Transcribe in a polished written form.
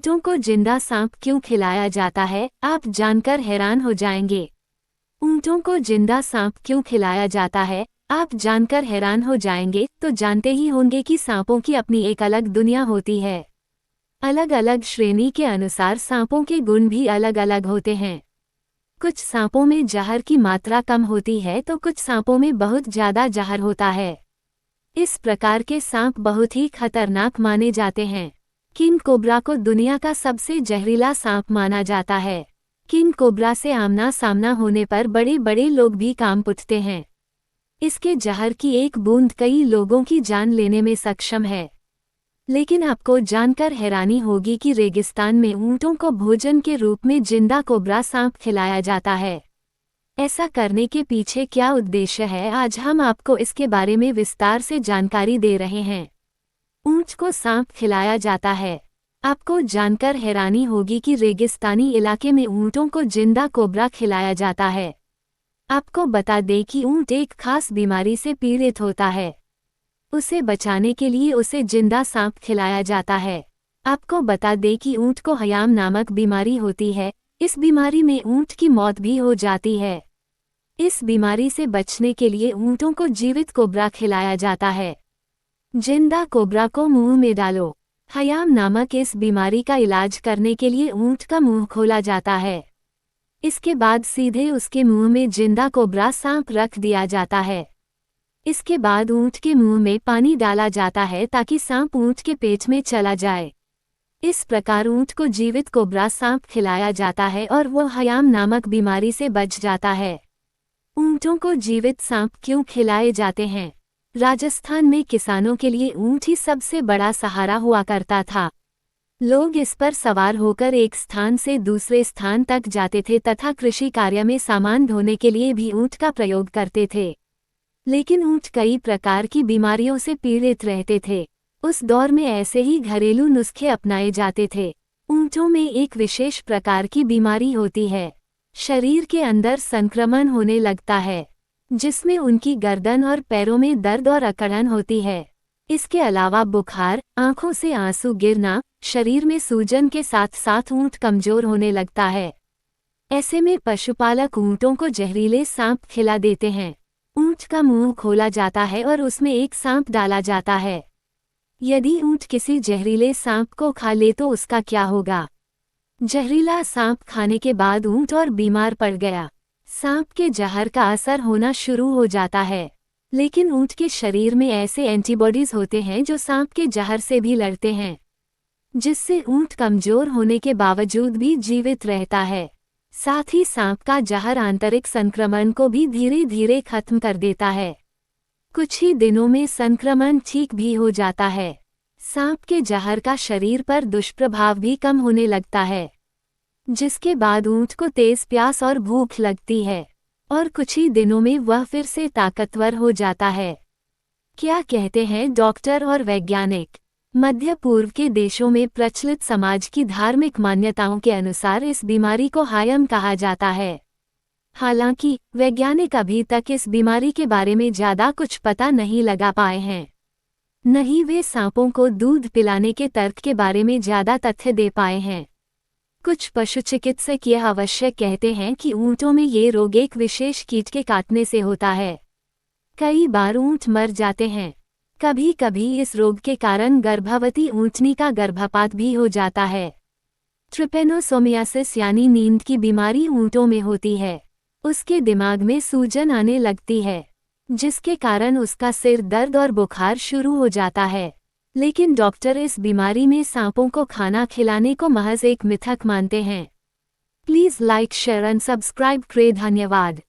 ऊंटों को जिंदा सांप क्यों खिलाया जाता है, आप जानकर हैरान हो जाएंगे। ऊंटों को जिंदा सांप क्यों खिलाया जाता है, आप जानकर हैरान हो जाएंगे। तो जानते ही होंगे कि सांपों की अपनी एक अलग दुनिया होती है। अलग अलग श्रेणी के अनुसार सांपों के गुण भी अलग अलग होते हैं। कुछ सांपों में जहर की मात्रा कम होती है तो कुछ सांपों में बहुत ज्यादा जहर होता है। इस प्रकार के सांप बहुत ही खतरनाक माने जाते हैं। किंग कोबरा को दुनिया का सबसे जहरीला सांप माना जाता है। किंग कोबरा से आमना सामना होने पर बड़े बड़े लोग भी कांप उठते हैं। इसके जहर की एक बूंद कई लोगों की जान लेने में सक्षम है। लेकिन आपको जानकर हैरानी होगी कि रेगिस्तान में ऊंटों को भोजन के रूप में जिंदा कोबरा सांप खिलाया जाता है। ऐसा करने के पीछे क्या उद्देश्य है, आज हम आपको इसके बारे में विस्तार से जानकारी दे रहे हैं। ऊंट को सांप खिलाया जाता है। आपको जानकर हैरानी होगी कि रेगिस्तानी इलाके में ऊंटों को जिंदा कोबरा खिलाया जाता है। आपको बता दें कि ऊंट एक खास बीमारी से पीड़ित होता है। उसे बचाने के लिए उसे जिंदा सांप खिलाया जाता है। आपको बता दें कि ऊंट को हयाम नामक बीमारी होती है। इस बीमारी में ऊंट की मौत भी हो जाती है। इस बीमारी से बचने के लिए ऊंटों को जीवित कोबरा खिलाया जाता है। जिंदा कोबरा को मुंह में डालो। हयाम नामक इस बीमारी का इलाज करने के लिए ऊंट का मुंह खोला जाता है। इसके बाद सीधे उसके मुंह में जिंदा कोबरा सांप रख दिया जाता है। इसके बाद ऊंट के मुंह में पानी डाला जाता है ताकि सांप ऊंट के पेट में चला जाए। इस प्रकार ऊंट को जीवित कोबरा सांप खिलाया जाता है और वो हयाम नामक बीमारी से बच जाता है। ऊंटों को जीवित सांप क्यों खिलाए जाते हैं? राजस्थान में किसानों के लिए ऊंट ही सबसे बड़ा सहारा हुआ करता था। लोग इस पर सवार होकर एक स्थान से दूसरे स्थान तक जाते थे तथा कृषि कार्य में सामान ढोने के लिए भी ऊंट का प्रयोग करते थे। लेकिन ऊंट कई प्रकार की बीमारियों से पीड़ित रहते थे। उस दौर में ऐसे ही घरेलू नुस्खे अपनाए जाते थे। ऊंटों में एक विशेष प्रकार की बीमारी होती है। शरीर के अंदर संक्रमण होने लगता है, जिसमें उनकी गर्दन और पैरों में दर्द और अकड़न होती है। इसके अलावा बुखार, आंखों से आंसू गिरना, शरीर में सूजन के साथ साथ ऊंट कमजोर होने लगता है। ऐसे में पशुपालक ऊंटों को जहरीले सांप खिला देते हैं। ऊंट का मुंह खोला जाता है और उसमें एक सांप डाला जाता है। यदि ऊंट किसी जहरीले सांप को खा ले तो उसका क्या होगा? जहरीला सांप खाने के बाद ऊंट और बीमार पड़ गया। सांप के जहर का असर होना शुरू हो जाता है। लेकिन ऊंट के शरीर में ऐसे एंटीबॉडीज होते हैं जो सांप के जहर से भी लड़ते हैं, जिससे ऊंट कमजोर होने के बावजूद भी जीवित रहता है। साथ ही सांप का जहर आंतरिक संक्रमण को भी धीरे धीरे खत्म कर देता है। कुछ ही दिनों में संक्रमण ठीक भी हो जाता है। सांप के जहर का शरीर पर दुष्प्रभाव भी कम होने लगता है, जिसके बाद ऊंट को तेज प्यास और भूख लगती है और कुछ ही दिनों में वह फिर से ताकतवर हो जाता है। क्या कहते हैं डॉक्टर और वैज्ञानिक? मध्य पूर्व के देशों में प्रचलित समाज की धार्मिक मान्यताओं के अनुसार इस बीमारी को हायम कहा जाता है। हालांकि वैज्ञानिक अभी तक इस बीमारी के बारे में ज्यादा कुछ पता नहीं लगा पाए हैं। न ही वे सांपों को दूध पिलाने के तर्क के बारे में ज्यादा तथ्य दे पाए हैं। कुछ पशु चिकित्सक यह अवश्य कहते हैं कि ऊंटों में ये रोग एक विशेष कीट के काटने से होता है। कई बार ऊंट मर जाते हैं। कभी कभी इस रोग के कारण गर्भवती ऊंटनी का गर्भपात भी हो जाता है। ट्रिपेनोसोमियासिस यानी नींद की बीमारी ऊंटों में होती है। उसके दिमाग में सूजन आने लगती है, जिसके कारण उसका सिर दर्द और बुखार शुरू हो जाता है। लेकिन डॉक्टर इस बीमारी में सांपों को खाना खिलाने को महज एक मिथक मानते हैं। Please like, share and subscribe करें। धन्यवाद।